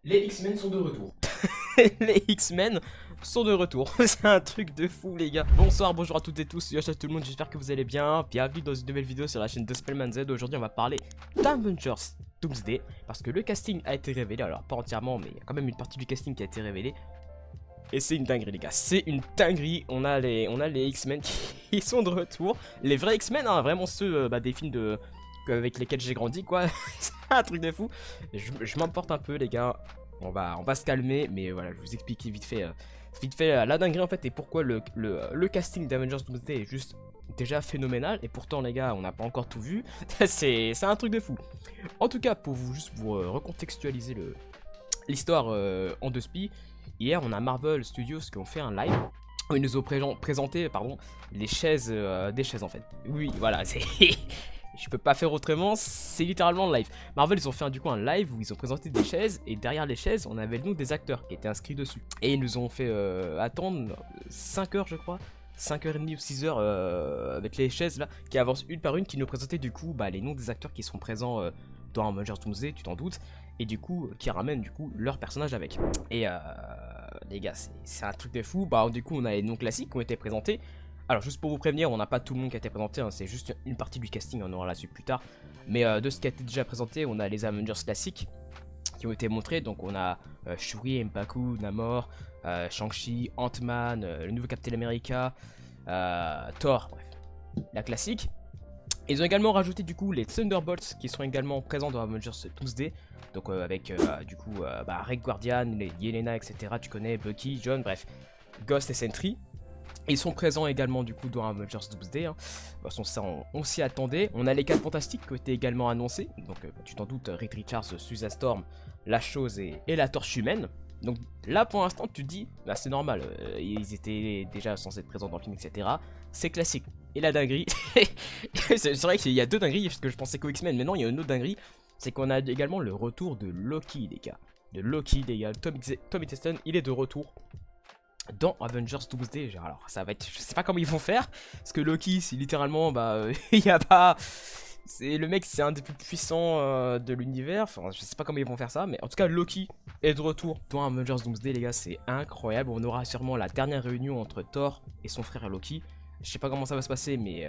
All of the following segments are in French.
Les X-Men sont de retour. Les X-Men sont de retour. C'est un truc de fou, les gars. Bonsoir, bonjour à toutes et tous. Yo, à tout le monde, j'espère que vous allez bien. Bienvenue dans une nouvelle vidéo sur la chaîne de Spellman Z. Aujourd'hui, on va parler d'Avengers Doomsday parce que le casting a été révélé. Alors, pas entièrement, mais il y a quand même une partie du casting qui a été révélée. Et c'est une dinguerie, les gars. C'est une dinguerie. On a les X-Men qui sont de retour. Les vrais X-Men, hein, vraiment ceux des films avec lesquels j'ai grandi, quoi. C'est un truc de fou. Je m'emporte un peu, les gars. On va se calmer, mais voilà, je vous explique vite fait la dinguerie en fait et pourquoi le casting d'Avengers Doomsday est juste déjà phénoménal. Et pourtant, les gars, on n'a pas encore tout vu. C'est un truc de fou. En tout cas, pour juste vous recontextualiser l'histoire en deux spies, hier on a Marvel Studios qui ont fait un live où ils nous ont présenté les chaises, des chaises en fait. Oui, voilà, c'est je peux pas faire autrement, c'est littéralement le live. Marvel, ils ont fait du coup un live où ils ont présenté des chaises et derrière les chaises, on avait le nom des acteurs qui étaient inscrits dessus. Et ils nous ont fait attendre 5 heures, je crois, 5h30 ou 6 heures avec les chaises là qui avancent une par une, qui nous présentaient du coup les noms des acteurs qui sont présents dans Avengers Doomsday, tu t'en doutes, et du coup qui ramènent du coup leur personnage avec. Et les gars, c'est un truc de fou. Du coup, on a les noms classiques qui ont été présentés. Alors juste pour vous prévenir, on n'a pas tout le monde qui a été présenté, hein, c'est juste une partie du casting, on aura la suite plus tard. Mais de ce qui a été déjà présenté, on a les Avengers classiques qui ont été montrés. Donc on a Shuri, M'Baku, Namor, Shang-Chi, Ant-Man, le nouveau Captain America, Thor, bref, la classique. Ils ont également rajouté du coup les Thunderbolts qui sont également présents dans Avengers Doomsday. Donc avec du coup Red Guardian, Yelena, etc. Tu connais, Bucky, John, bref, Ghost et Sentry. Ils sont présents également du coup dans Avengers Doomsday, hein. De toute façon ça on s'y attendait. On a les 4 fantastiques qui ont été également annoncés. Donc tu t'en doutes, Reed Richards, Susan Storm, La Chose et la Torche Humaine. Donc là pour l'instant tu te dis, c'est normal, ils étaient déjà censés être présents dans le film, etc. C'est classique. Et la dinguerie, c'est vrai qu'il y a deux dingueries, parce que je pensais qu'aux X-Men, mais non, il y a une autre dinguerie, c'est qu'on a également le retour de Loki, les gars. Tom Hiddleston, il est de retour dans Avengers Doomsday. Alors ça va être, je sais pas comment ils vont faire, parce que Loki c'est littéralement il y a pas, c'est le mec, c'est un des plus puissants de l'univers. Enfin je sais pas comment ils vont faire ça, mais en tout cas Loki est de retour dans Avengers Doomsday, les gars. C'est incroyable. On aura sûrement la dernière réunion entre Thor et son frère Loki. Je sais pas comment ça va se passer, mais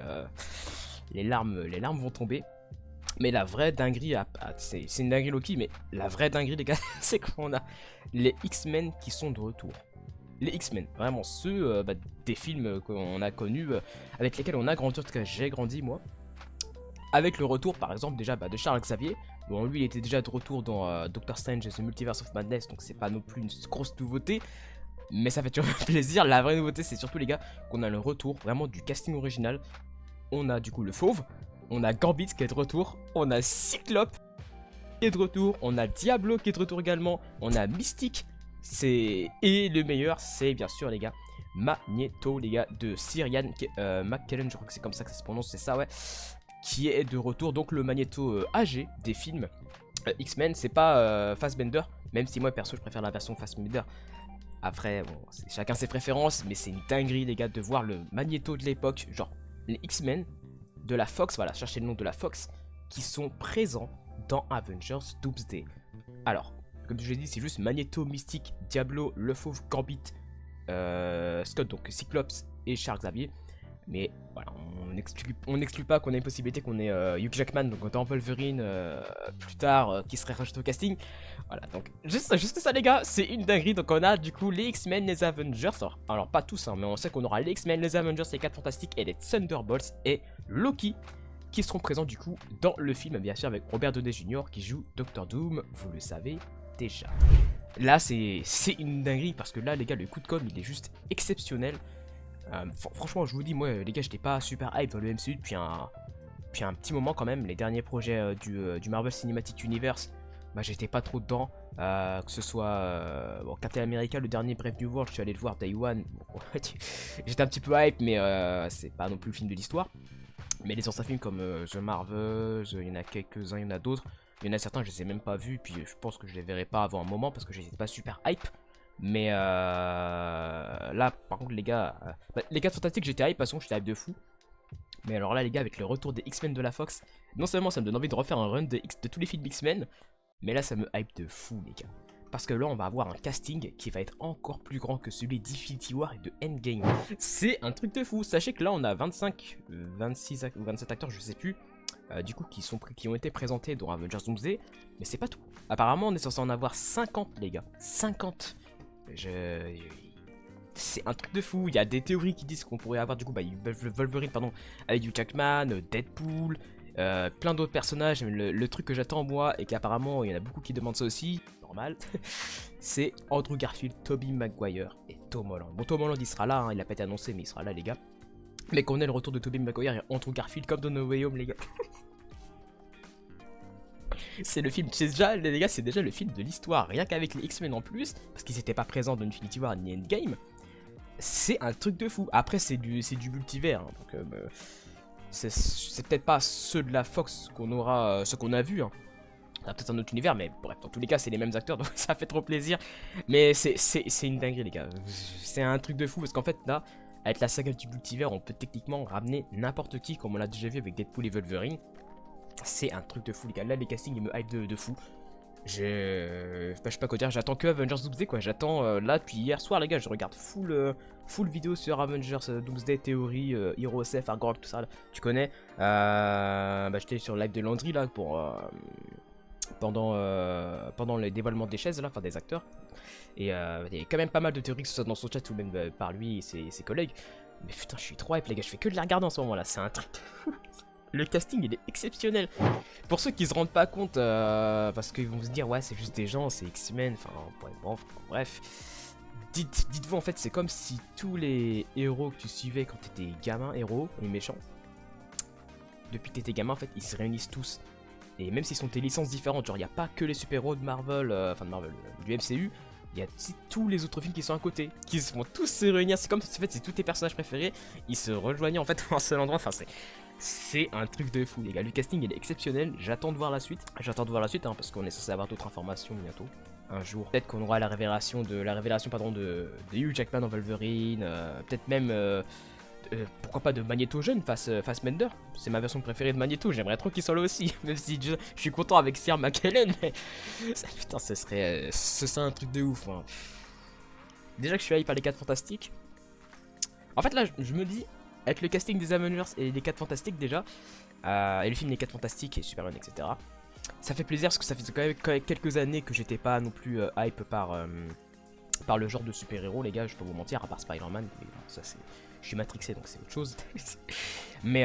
les larmes vont tomber. Mais la vraie dinguerie, c'est une dinguerie Loki, mais la vraie dinguerie, les gars, c'est qu'on a les X-Men qui sont de retour. Les X-Men, vraiment ceux des films qu'on a connus, avec lesquels on a grandi, en tout cas j'ai grandi moi. Avec le retour par exemple déjà de Charles Xavier. Bon, lui il était déjà de retour dans Doctor Strange et The Multiverse of Madness, donc c'est pas non plus une grosse nouveauté. Mais ça fait toujours plaisir. La vraie nouveauté c'est surtout, les gars, qu'on a le retour vraiment du casting original. On a du coup le Fauve, on a Gambit qui est de retour, on a Cyclope qui est de retour, on a Diablo qui est de retour également, on a Mystique. Et le meilleur, c'est bien sûr, les gars, Magneto, les gars, de Syrian McKellen, je crois que c'est comme ça que ça se prononce, c'est ça, ouais, qui est de retour. Donc le Magneto âgé des films X-Men, c'est pas Fassbender, même si moi perso je préfère la version Fassbender. Après, bon, chacun ses préférences, mais c'est une dinguerie, les gars, de voir le Magneto de l'époque, genre les X-Men de la Fox, voilà, cherchez le nom de la Fox, qui sont présents dans Avengers Doomsday. Alors, comme je l'ai dit, c'est juste Magneto, Mystique, Diablo, Le Fauve, Gambit, Scott, donc Cyclops et Charles Xavier. Mais voilà, on n'exclut pas qu'on ait une possibilité qu'on ait Hugh Jackman, donc dans Wolverine plus tard, qui serait rajouté au casting. Voilà, donc juste ça, les gars, c'est une dinguerie. Donc on a du coup les X-Men, les Avengers, alors pas tous, hein, mais on sait qu'on aura les X-Men, les Avengers, les 4 Fantastiques et les Thunderbolts et Loki, qui seront présents du coup dans le film, bien sûr, avec Robert Downey Jr. qui joue Doctor Doom, vous le savez déjà. Là c'est une dinguerie, parce que là, les gars, le coup de com' il est juste exceptionnel. Franchement, je vous dis, moi les gars, j'étais pas super hype dans le MCU depuis un petit moment quand même. Les derniers projets du Marvel Cinematic Universe, j'étais pas trop dedans. Que ce soit Captain America, le dernier Brave New World, je suis allé le voir Day One. Bon, j'étais un petit peu hype, mais c'est pas non plus le film de l'histoire. Mais les anciens films comme The Marvels, il y en a quelques-uns, il y en a d'autres. Il y en a certains, je les ai même pas vus, puis je pense que je les verrai pas avant un moment parce que j'étais pas super hype. Mais là, par contre, les gars, les 4 fantastiques, j'étais hype, de toute façon, j'étais hype de fou. Mais alors là, les gars, avec le retour des X-Men de la Fox, non seulement ça me donne envie de refaire un run de tous les films X-Men, mais là, ça me hype de fou, les gars. parce que là on va avoir un casting qui va être encore plus grand que celui d'Infinity War et de Endgame. C'est un truc de fou. Sachez que là on a 25, 26 ou 27 acteurs, je sais plus, du coup qui ont été présentés dans Avengers Doomsday, mais c'est pas tout. Apparemment on est censé en avoir 50 les gars, 50. C'est un truc de fou. Il y a des théories qui disent qu'on pourrait avoir du coup Wolverine pardon, avec Hugh Jackman, Deadpool, plein d'autres personnages. Le truc que j'attends moi et qu'apparemment il y en a beaucoup qui demandent ça aussi, normal, c'est Andrew Garfield, Tobey Maguire et Tom Holland. Bon, Tom Holland il sera là, hein, il a pas été annoncé mais il sera là les gars. Mais qu'on ait le retour de Tobey Maguire et Andrew Garfield comme dans No Way Home les gars. C'est le film, c'est déjà les gars, c'est déjà le film de l'histoire, rien qu'avec les X-Men en plus, parce qu'ils étaient pas présents dans Infinity War ni Endgame. C'est un truc de fou. Après c'est du multivers, hein, donc c'est peut-être pas ceux de la Fox qu'on aura, ceux qu'on a vu. Hein. Ça peut-être un autre univers, mais bref, dans tous les cas c'est les mêmes acteurs, donc ça fait trop plaisir. Mais c'est une dinguerie les gars. C'est un truc de fou parce qu'en fait là, avec la saga du multivers, on peut techniquement ramener n'importe qui, comme on l'a déjà vu avec Deadpool et Wolverine. C'est un truc de fou les gars. Là les castings ils me hype de fou. Je sais pas quoi dire, j'attends que Avengers Doomsday quoi, j'attends là depuis hier soir les gars, je regarde full vidéo sur Avengers Doomsday, théorie, Hero SF, Argorok, tout ça là, tu connais. J'étais sur le live de Landry là pour pendant le dévoilement des chaises là, enfin des acteurs. Et il y a quand même pas mal de théories que ce soit dans son chat ou même par lui et ses collègues. Mais putain je suis trop hype les gars, je fais que de les regarder en ce moment là, c'est un truc de fou. Le casting il est exceptionnel. Pour ceux qui se rendent pas compte, parce qu'ils vont se dire ouais c'est juste des gens, c'est X-Men, enfin bref. Dites-vous en fait c'est comme si tous les héros que tu suivais quand t'étais gamin, héros, les méchants, depuis que t'étais gamin en fait ils se réunissent tous. Et même s'ils sont des licences différentes, genre il n'y a pas que les super-héros de Marvel, du MCU, il y a tous les autres films qui sont à côté, qui vont tous se réunir, c'est comme si en fait c'est tous tes personnages préférés, ils se rejoignaient en fait dans un seul endroit, enfin c'est un truc de fou les gars, le casting il est exceptionnel, j'attends de voir la suite, hein, parce qu'on est censé avoir d'autres informations bientôt, un jour, peut-être qu'on aura la révélation de Hugh Jackman en Wolverine, peut-être même, pourquoi pas de Magneto jeune face Mender, c'est ma version préférée de Magneto, j'aimerais trop qu'il soit là aussi, même si je suis content avec Sir McKellen, mais putain ce serait un truc de ouf, hein. Déjà que je suis hype par les 4 fantastiques, en fait là je me dis, avec le casting des Avengers et les 4 fantastiques déjà, et le film des 4 fantastiques et Superman etc, ça fait plaisir parce que ça fait quand même quelques années que j'étais pas non plus hype par le genre de super-héros les gars, je peux vous mentir, à part Spider-Man, mais bon, ça c'est... Je suis matrixé donc c'est autre chose. Mais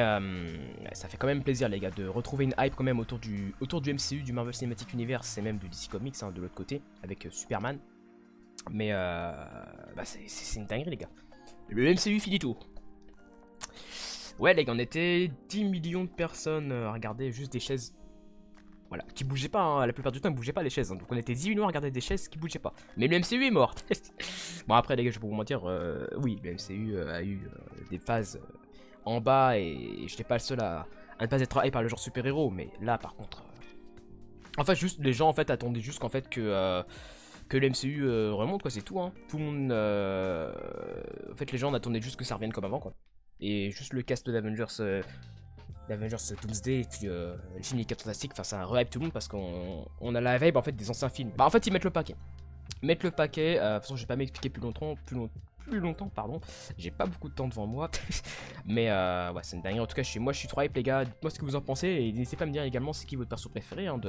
ça fait quand même plaisir les gars de retrouver une hype quand même autour du MCU, du Marvel Cinematic Universe et même du DC Comics hein, de l'autre côté avec Superman. Mais c'est une dinguerie les gars. Le MCU finito. Ouais les gars, on était 10 millions de personnes à regarder juste des chaises. Voilà, qui bougeaient pas, hein. La plupart du temps ils bougeaient pas les chaises, hein. Donc on était 10 millions à regarder des chaises qui bougeaient pas. Mais le MCU est mort. Bon après les gars je vais pas vous mentir, oui le MCU a eu des phases en bas et j'étais pas le seul à ne pas être hype par le genre super héros. Mais là par contre, en fait juste les gens en fait attendaient juste qu'en fait que le MCU remonte quoi, c'est tout hein. Tout le monde, en fait les gens attendaient juste que ça revienne comme avant quoi. Et juste le cast d'Avengers Doomsday et puis le film Les 4 Fantastiques, enfin ça rehype tout le monde parce qu'on a la vibe en fait des anciens films. Bah en fait ils mettent le paquet. De toute façon je vais pas m'expliquer plus longtemps pardon, j'ai pas beaucoup de temps devant moi. Mais ouais c'est une dinguerie, en tout cas moi je suis trop hype les gars, dites-moi ce que vous en pensez et n'hésitez pas à me dire également c'est qui votre perso préféré hein,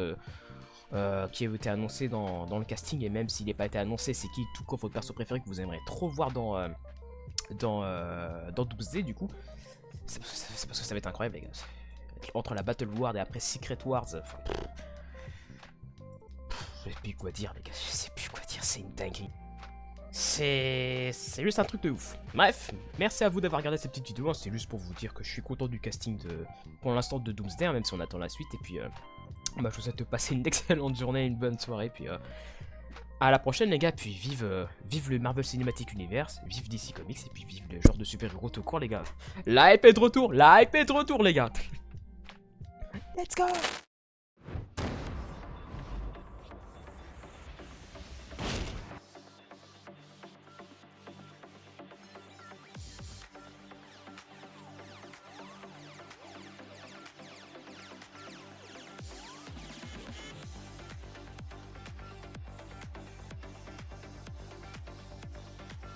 qui a été annoncé dans le casting, et même s'il n'est pas été annoncé c'est qui tout court votre perso préféré que vous aimeriez trop voir dans Doomsday du coup. C'est parce que ça va être incroyable les gars. Entre la Battle World et après Secret Wars, enfin, je sais plus quoi dire les gars, je sais plus quoi dire, c'est une dinguerie. C'est juste un truc de ouf. Bref, merci à vous d'avoir regardé cette petite vidéo, hein. C'est juste pour vous dire que je suis content du casting pour l'instant de Doomsday, hein, même si on attend la suite. Et puis je vous souhaite de passer une excellente journée, une bonne soirée, puis à la prochaine les gars, puis vive le Marvel Cinematic Universe, vive DC Comics, et puis vive le genre de super-héros tout court les gars. La hype est de retour les gars. Let's go.